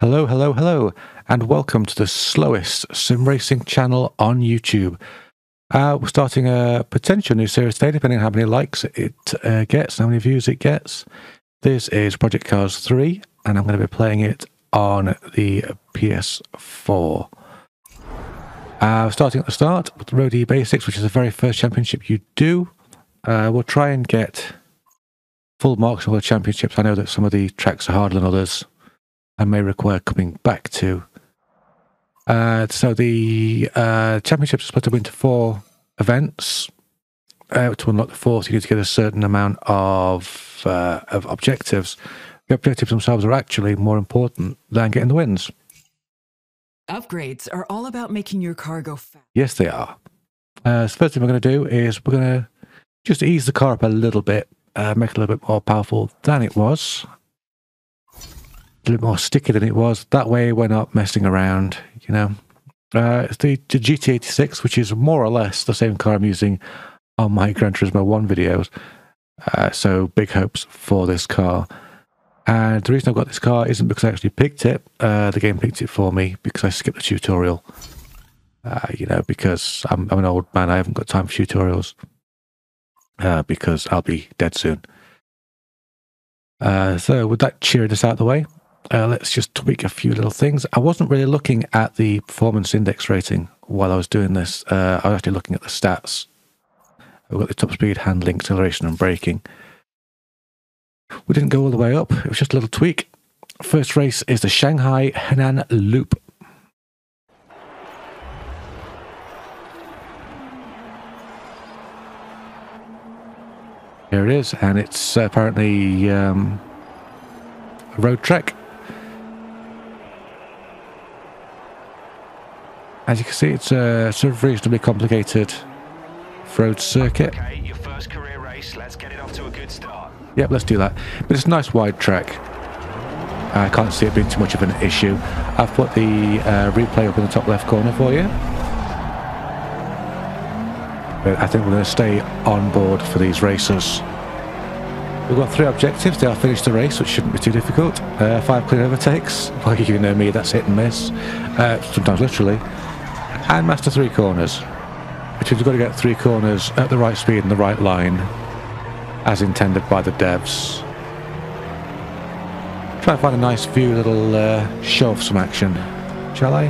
Hello, hello, hello, and welcome to the slowest sim racing channel on YouTube. We're starting a potential new series today, depending on how many likes it gets, how many views it gets. This is Project Cars 3, and I'm going to be playing it on the PS4. Starting at the start with Road E Basics, which is the very first championship you do. We'll try and get full marks on all the championships. I know that some of the tracks are harder than others and may require coming back to. So the championships are split up into 4 events. To unlock the fourth, you need to get a certain amount of objectives. The objectives themselves are actually more important than getting the wins. Upgrades are all about making your car go fast. Yes, they are. So first thing we're going to do is we're going to just ease the car up a little bit, make it a little bit more powerful than it was. A little more sticky than it was. That way we're not messing around, you know. It's the GT86, which is more or less the same car I'm using on my Gran Turismo 1 videos. So big hopes for this car. And the reason I've got this car isn't because I actually picked it. The game picked it for me because I skipped the tutorial. You know, because I'm an old man. I haven't got time for tutorials. Because I'll be dead soon. So with that cheeriness out of the way, let's just tweak a few little things. I wasn't really looking at the performance index rating while I was doing this. I was actually looking at the stats. We've got the top speed, handling, acceleration and braking. We didn't go all the way up. It was just a little tweak. First race is the Shanghai Hanan Loop. Here it is, and it's apparently a road track. As you can see, it's a sort of reasonably complicated road circuit. Okay, your first career race. Let's get it off to a good start. Yep, let's do that. But it's a nice wide track. I can't see it being too much of an issue. I've put the replay up in the top left corner for you. But I think we're going to stay on board for these races. We've got 3 objectives. They are finish the race, which shouldn't be too difficult. 5 clean overtakes. Well, you know me, that's hit and miss. Sometimes literally. And master 3 corners. Which means we've got to get 3 corners at the right speed and the right line, as intended by the devs. Try and find a nice few little show off some action. Shall I?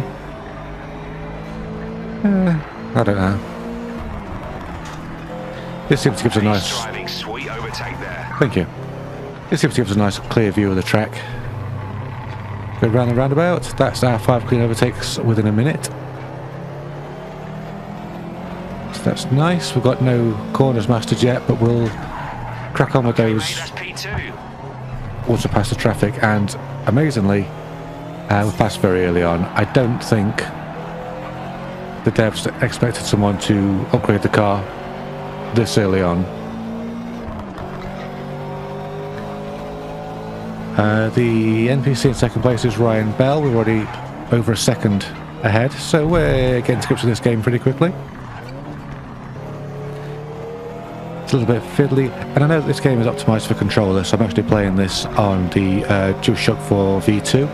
I don't know. This seems to give us a nice... Sweet overtake there. Thank you. This seems to give us a nice clear view of the track. Go round the roundabout. That's our 5 clean overtakes within a minute. So that's nice. We've got no corners mastered yet, but we'll crack on with those once we pass the traffic. And amazingly, we passed very early on. I don't think the devs expected someone to upgrade the car this early on. The NPC in second place is Ryan Bell. We're already over a second ahead, so we're getting to grips with this game pretty quickly. It's a little bit fiddly, and I know that this game is optimised for controller, so I'm actually playing this on the DualShock 4 V2.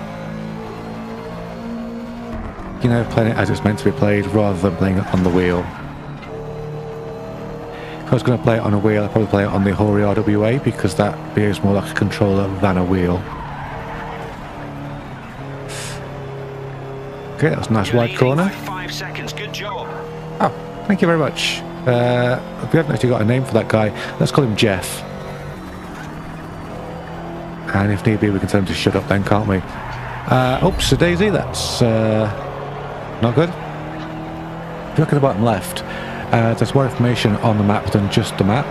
You know, playing it as it's meant to be played rather than playing it on the wheel. If I was going to play it on a wheel, I'd probably play it on the Hori RWA because that behaves more like a controller than a wheel. Okay, that was a nice wide corner. 5 seconds, good job. Oh, thank you very much. We haven't actually got a name for that guy. Let's call him Jeff. And if need be, we can tell him to shut up then, can't we? Oops, a daisy, that's not good. If you look at the bottom left, there's more information on the map than just the map.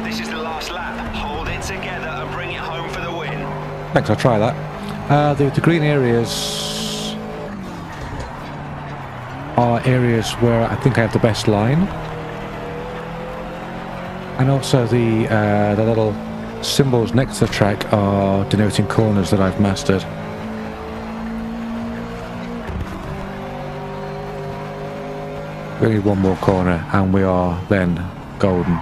This is the last lap. Hold it together and bring it home for the win. Thanks, I'll try that. The green areas are areas where I think I have the best line. And also the little symbols next to the track are denoting corners that I've mastered. We need one more corner and we are then golden.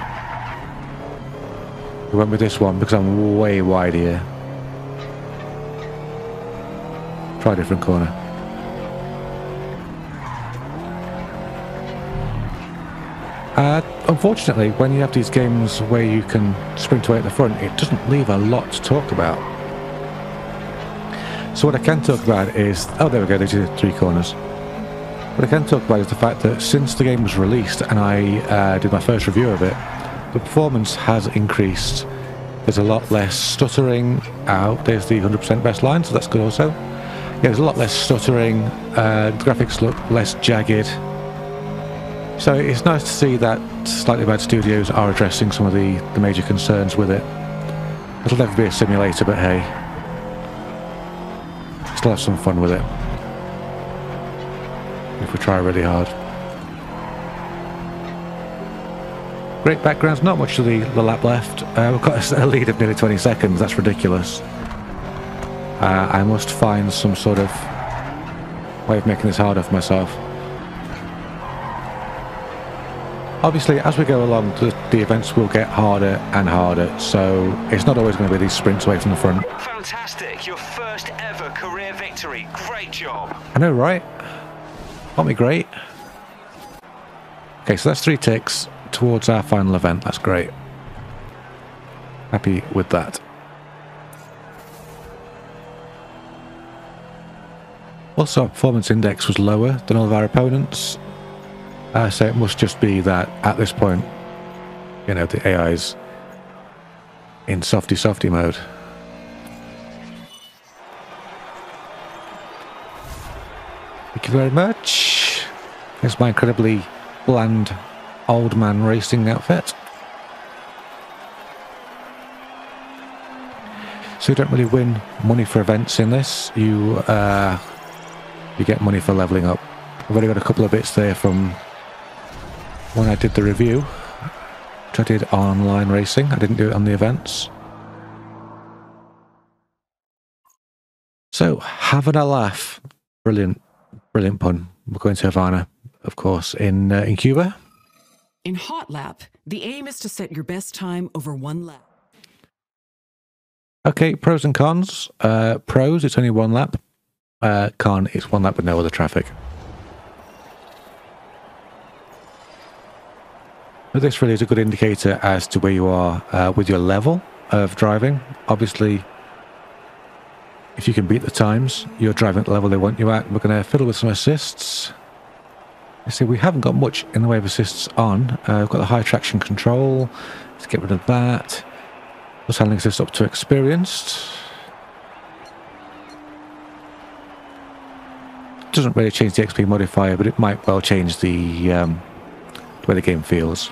We went with this one because I'm way wide here. Try a different corner. Unfortunately, when you have these games where you can sprint away at the front, it doesn't leave a lot to talk about. So what I can talk about is... Oh, there we go, there's 3 corners. What I can talk about is the fact that since the game was released and I did my first review of it, the performance has increased. There's a lot less stuttering. There's the 100% best line, so that's good also. Yeah, there's a lot less stuttering. The graphics look less jagged. So it's nice to see that Slightly Bad Studios are addressing some of the major concerns with it. It'll never be a simulator, but hey, still have some fun with it if we try really hard. Great backgrounds, not much of the lap left. We've got a lead of nearly 20 seconds, that's ridiculous. I must find some sort of way of making this harder for myself. Obviously, as we go along, the events will get harder and harder, so it's not always going to be these sprints away from the front. Fantastic, your first ever career victory. Great job. I know, right? Got me great. Okay, so that's 3 ticks towards our final event. That's great. Happy with that. Also, our performance index was lower than all of our opponents. So it must just be that at this point, you know, the AI's in softy mode. Thank you very much. Here's my incredibly bland old man racing outfit. So you don't really win money for events in this. You get money for leveling up. I've already got a couple of bits there from when I did the review, which I did online racing. I didn't do it on the events. So, having a laugh. Brilliant, brilliant pun. We're going to Havana, of course, in Cuba. In Hot Lap, the aim is to set your best time over 1 lap. Okay, pros and cons. Pros, it's only 1 lap. Con, it's 1 lap with no other traffic. But this really is a good indicator as to where you are with your level of driving. Obviously, if you can beat the times, you're driving at the level they want you at. We're going to fiddle with some assists. You see, we haven't got much in the way of assists on. We've got the high traction control. Let's get rid of that. Plus handling assist up to experienced. Doesn't really change the XP modifier, but it might well change the way the game feels.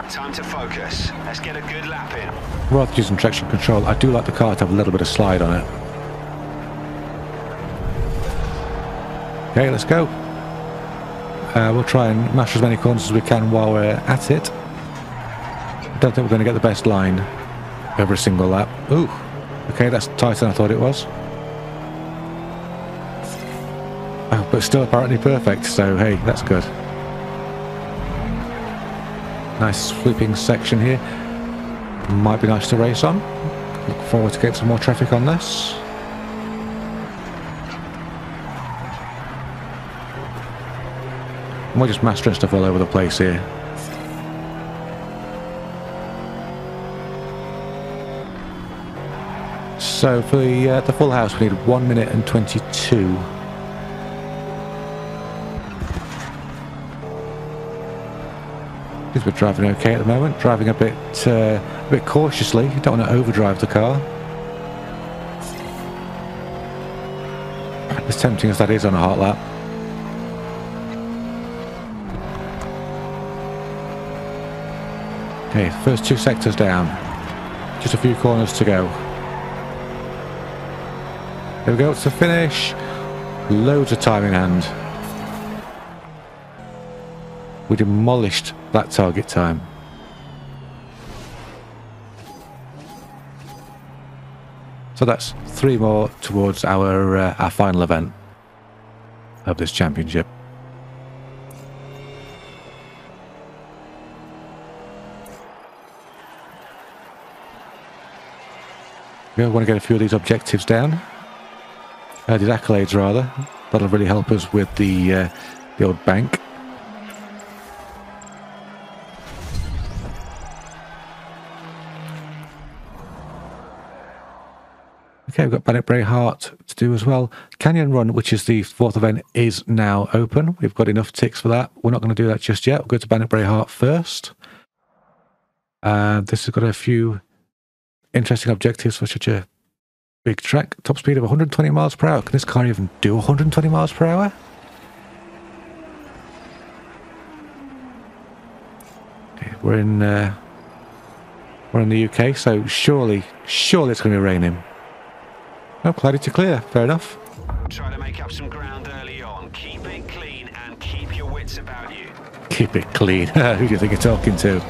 Time to focus. Let's get a good lap in. Rather than using traction control, I do like the car to have a little bit of slide on it. Okay, let's go. We'll try and master as many corners as we can while we're at it. I don't think we're going to get the best line over a single lap. Ooh, okay, that's tighter than I thought it was. Oh, but still apparently perfect, so hey, that's good. Nice sweeping section here. Might be nice to race on. Look forward to getting some more traffic on this. We're just mastering stuff all over the place here. So for the full house we need 1 minute and 22. We're driving okay at the moment, driving a bit cautiously. You don't want to overdrive the car. As tempting as that is on a hot lap. Okay, first 2 sectors down. Just a few corners to go. There we go, it's the finish. Loads of time in hand. We demolished that target time. So that's 3 more towards our final event of this championship. We want to get a few of these objectives down. These accolades, rather. That'll really help us with the old bank. Okay, we've got Bennett Braithwaite to do as well. Canyon Run, which is the 4th event, is now open. We've got enough ticks for that. We're not going to do that just yet. We'll go to Bennett Braithwaite first. This has got a few interesting objectives for such a big track. Top speed of 120 miles per hour. Can this car even do 120 miles per hour? Okay, we're in the UK, so surely it's going to be raining. Oh, cloudy to clear. Fair enough. Try to make up some ground early on. Keep it clean and keep your wits about you. Keep it clean. Who do you think you're talking to?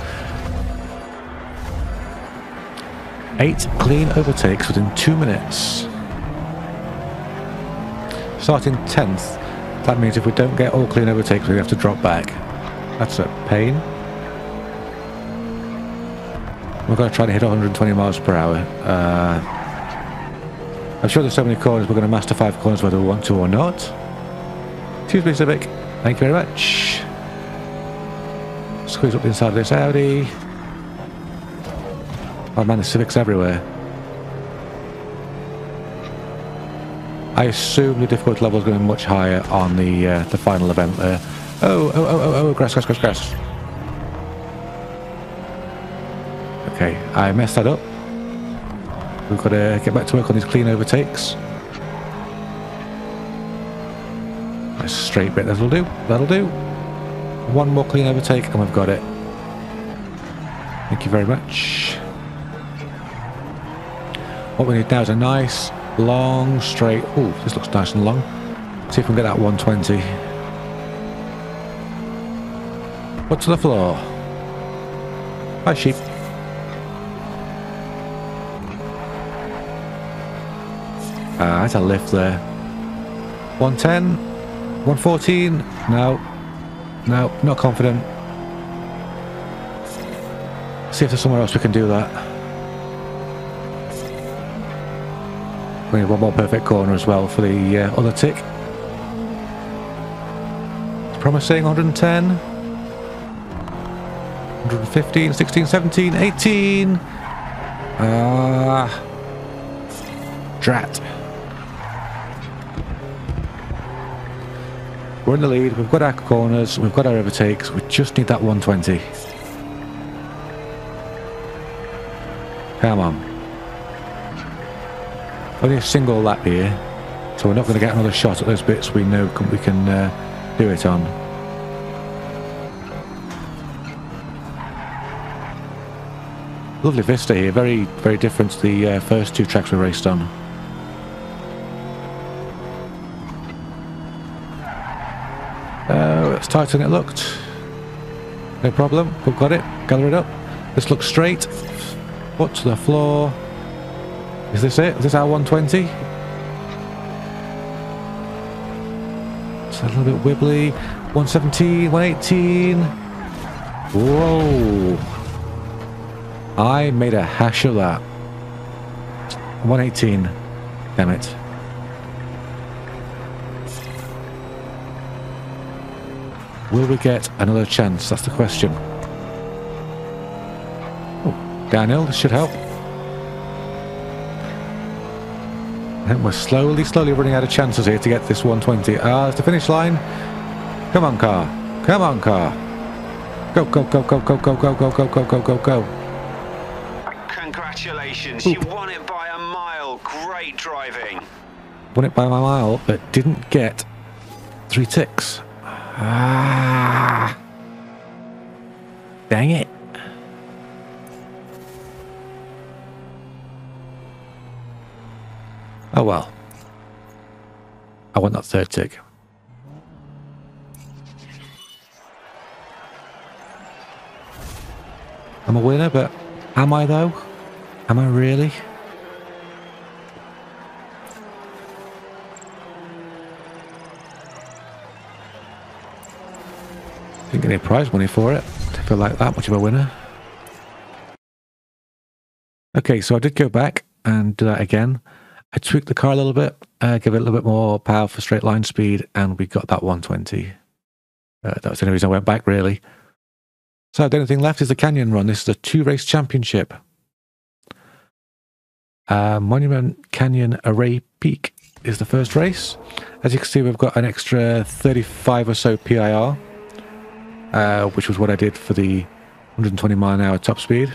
8 clean overtakes within 2 minutes. Starting 10th. That means if we don't get all clean overtakes, we have to drop back. That's a pain. We're going to try to hit 120 miles per hour. I'm sure there's so many corners, we're going to master 5 corners whether we want to or not. Excuse me, Civic. Thank you very much. Squeeze up the inside of this Audi. Oh man, the Civics everywhere. I assume the difficulty level is going to be much higher on the final event there. Oh, grass. Okay, I messed that up. We've got to get back to work on these clean overtakes. Nice straight bit, that'll do. One more clean overtake and we've got it. Thank you very much. What we need now is a nice, long, straight... Ooh, this looks nice and long. See if we can get that 120. Foot to the floor. Hi, sheep. That's a lift there. 110, 114. No, not confident. See if there's somewhere else we can do that. We need one more perfect corner as well for the other tick. It's promising. 110, 115, 16, 17, 18. Drat. We're in the lead, we've got our corners, we've got our overtakes, we just need that 120. Come on. Only a single lap here, so we're not going to get another shot at those bits we know we can do it on. Lovely vista here, very, very different to the first 2 tracks we raced on. It's tighter than it looked. No problem, we've got it, gather it up. This looks straight. Foot to the floor. Is this it? Is this our 120? It's a little bit wibbly. 117, 118. Whoa. I made a hash of that. 118. Damn it. Will we get another chance? That's the question. Oh, downhill, this should help. And we're slowly running out of chances here to get this 120. It's the finish line. Come on, car. Come on, car. Go. Congratulations, you won it by a mile. Great driving. Won it by a mile, but didn't get 3 ticks. Dang it. Oh well. I want that 3rd tick. I'm a winner, but am I though? Am I really? Didn't get any prize money for it. I feel like that much of a winner. Okay, so I did go back and do that again. I tweaked the car a little bit, give it a little bit more power for straight line speed, and we got that 120. That was the only reason I went back, really. So the only thing left is the Canyon Run. This is a 2-race championship. Monument Canyon Array Peak is the first race. As you can see, we've got an extra 35 or so PIR, which was what I did for the 120 mile an hour top speed.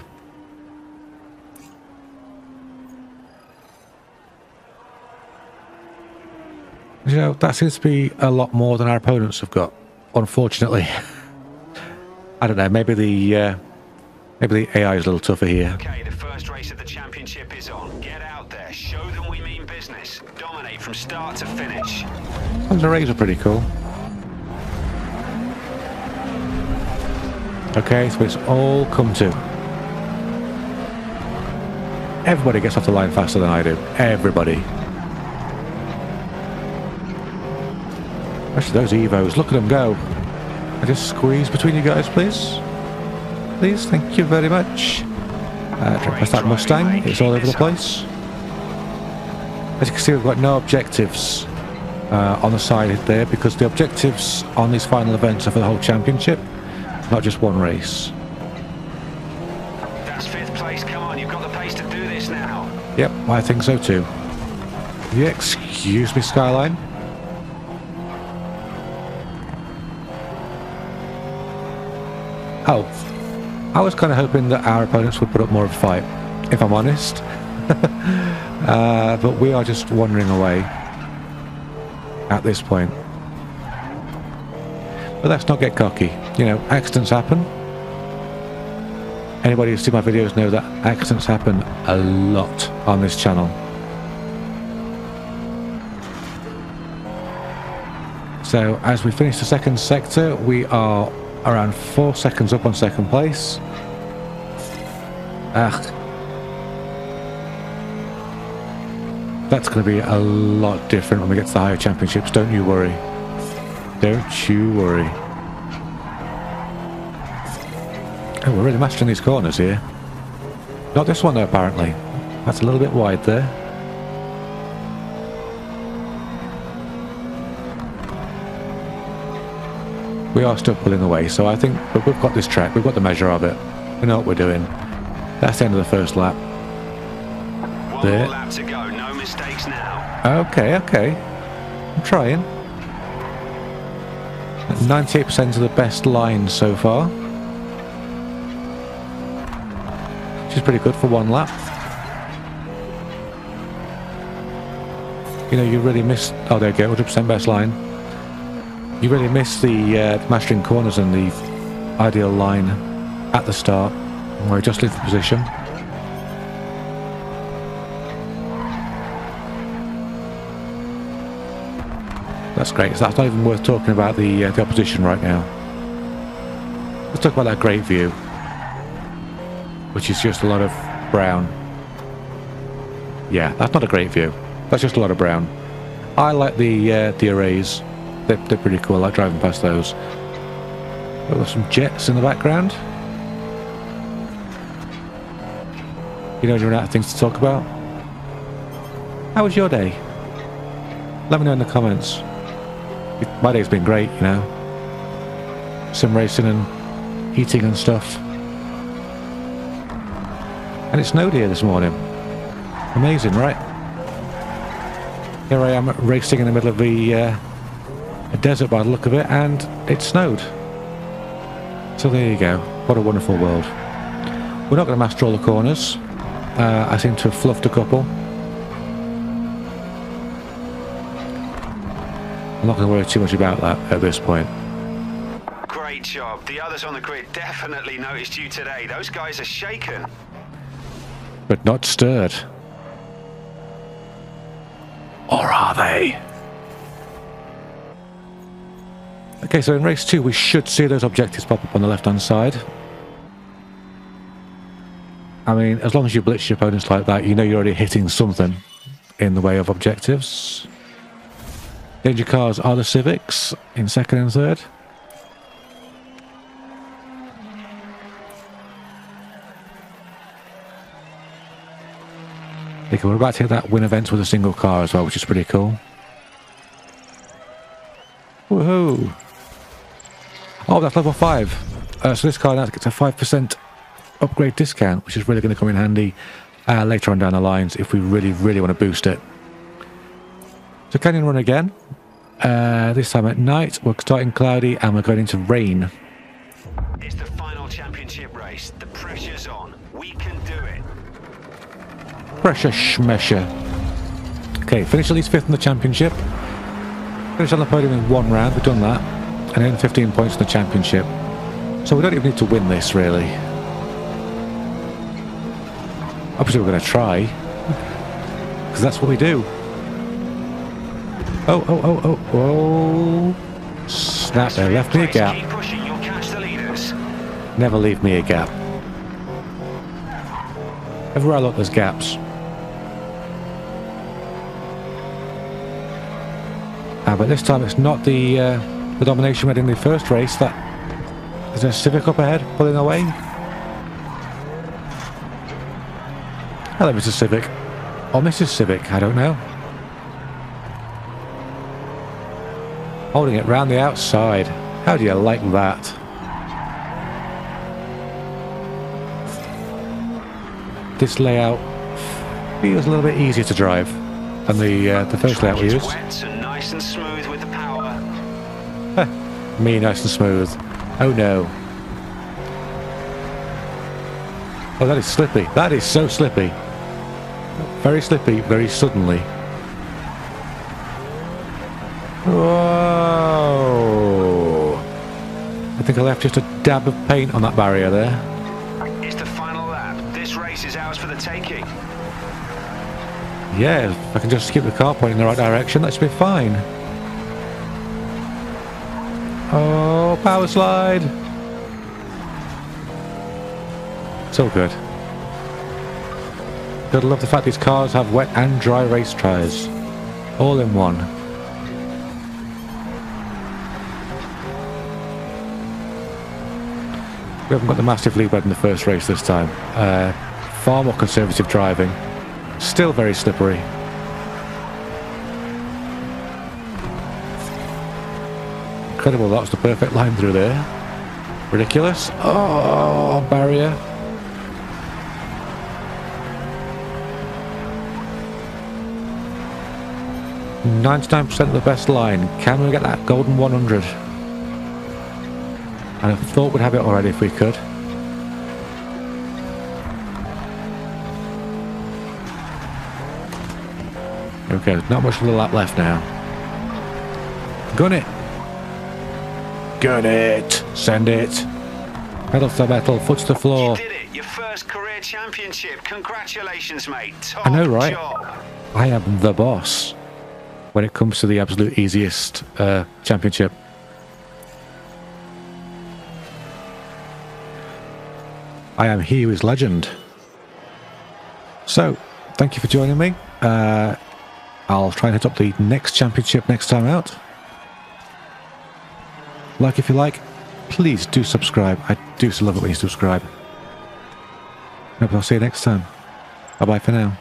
You know, that seems to be a lot more than our opponents have got, unfortunately. I don't know, maybe the AI is a little tougher here. Okay, the first race of the championship is on. Get out there, show them we mean business. Dominate from start to finish. And the rays are pretty cool. Okay, so it's all come to. Everybody gets off the line faster than I do. Everybody. Especially those Evos. Look at them go. I just squeeze between you guys, please. Please, thank you very much. Press that Mustang. It's all over the place. As you can see, we've got no objectives on the side there, because the objectives on these final events are for the whole championship, not just one race. That's 5th place. Come on, you've got the pace to do this now. Yep, I think so too. Yeah, excuse me, Skyline. Oh, I was kind of hoping that our opponents would put up more of a fight, if I'm honest. But we are just wandering away at this point. But let's not get cocky. You know, accidents happen. Anybody who's seen my videos know that accidents happen a lot on this channel. So as we finish the second sector, we are around 4 seconds up on second place. That's going to be a lot different when we get to the higher championships, don't you worry. Don't you worry. Oh, we're really mastering these corners here. Not this one though, apparently. That's a little bit wide there. We are still pulling away, so I think we've got this track, we've got the measure of it. We know what we're doing. That's the end of the first lap. One more lap to go, no mistakes now. Okay, okay. I'm trying. 98% of the best lines so far. Which is pretty good for one lap. You know, you really missed... Oh, there you go, 100% best line. You really miss the mastering corners and the ideal line at the start, where I just leave the position. That's great. So that's not even worth talking about the opposition right now. Let's talk about that great view, which is just a lot of brown. Yeah, that's not a great view. That's just a lot of brown. I like the arrays. They're pretty cool. I like driving past those. We've got some jets in the background. You know, you're out of things to talk about. How was your day? Let me know in the comments. My day's been great, you know. Sim racing and eating and stuff. And it snowed here this morning. Amazing, right? Here I am racing in the middle of a desert by the look of it, and it snowed. So there you go. What a wonderful world. We're not going to master all the corners. I seem to have fluffed a couple. I'm not going to worry too much about that at this point. Great job. The others on the grid definitely noticed you today. Those guys are shaken. But not stirred. Or are they? Okay, so in race 2 we should see those objectives pop up on the left hand side. I mean, as long as you blitz your opponents like that, you know you're already hitting something in the way of objectives. Danger cars are the Civics in 2nd and 3rd. Okay, we're about to hit that win event with a single car as well, which is pretty cool. Woohoo! Oh, that's level 5. So this car now gets a 5% upgrade discount, which is really going to come in handy later on down the lines if we really, really want to boost it. So canyon run again. This time at night. We're starting cloudy and we're going into rain. It's the final championship race. The pressure's on. We can do it. Pressure schmesher. Okay, finish at least 5th in the championship. Finish on the podium in 1 round. We've done that. And then 15 points in the championship. So we don't even need to win this, really. Obviously, we're going to try. Because that's what we do. Oh. Snap, they left me a gap. Keep pushing, you'll catch the leaders. Never leave me a gap. Everywhere I look, there's gaps. But this time it's not the domination we had in the first race. There's a Civic up ahead, pulling away. Hello, Mr. Civic. Or Mrs. Civic, I don't know. Holding it round the outside. How do you like that? This layout feels a little bit easier to drive than the first layout we used. Wet and nice and smooth with the power. Me nice and smooth. Oh no. Oh, that is slippy. That is so slippy. Very slippy, very suddenly. Whoa! I think I left just a dab of paint on that barrier there. It's the final lap. This race is ours for the taking. Yeah, if I can just keep the car pointing in the right direction, that should be fine. Oh, power slide! So good. Gotta love the fact these cars have wet and dry race tyres. All in one. We haven't got the massive lead in the first race this time. Far more conservative driving. Still very slippery. Incredible, that was the perfect line through there. Ridiculous. Oh, barrier. .99% of the best line. Can we get that golden 100? And I thought we'd have it already if we could. Okay, not much of the lap left now. Gun it! Gun it! Send it! Pedal to metal, foot to the floor. You did it! Your first career championship. Congratulations, mate. Top I know, right? job. I am the boss when it comes to the absolute easiest championship. I am he who is legend. So, thank you for joining me. I'll try and hit up the next championship next time out. Like if you like, please do subscribe. I do love it when you subscribe. Hope I'll see you next time. Bye bye for now.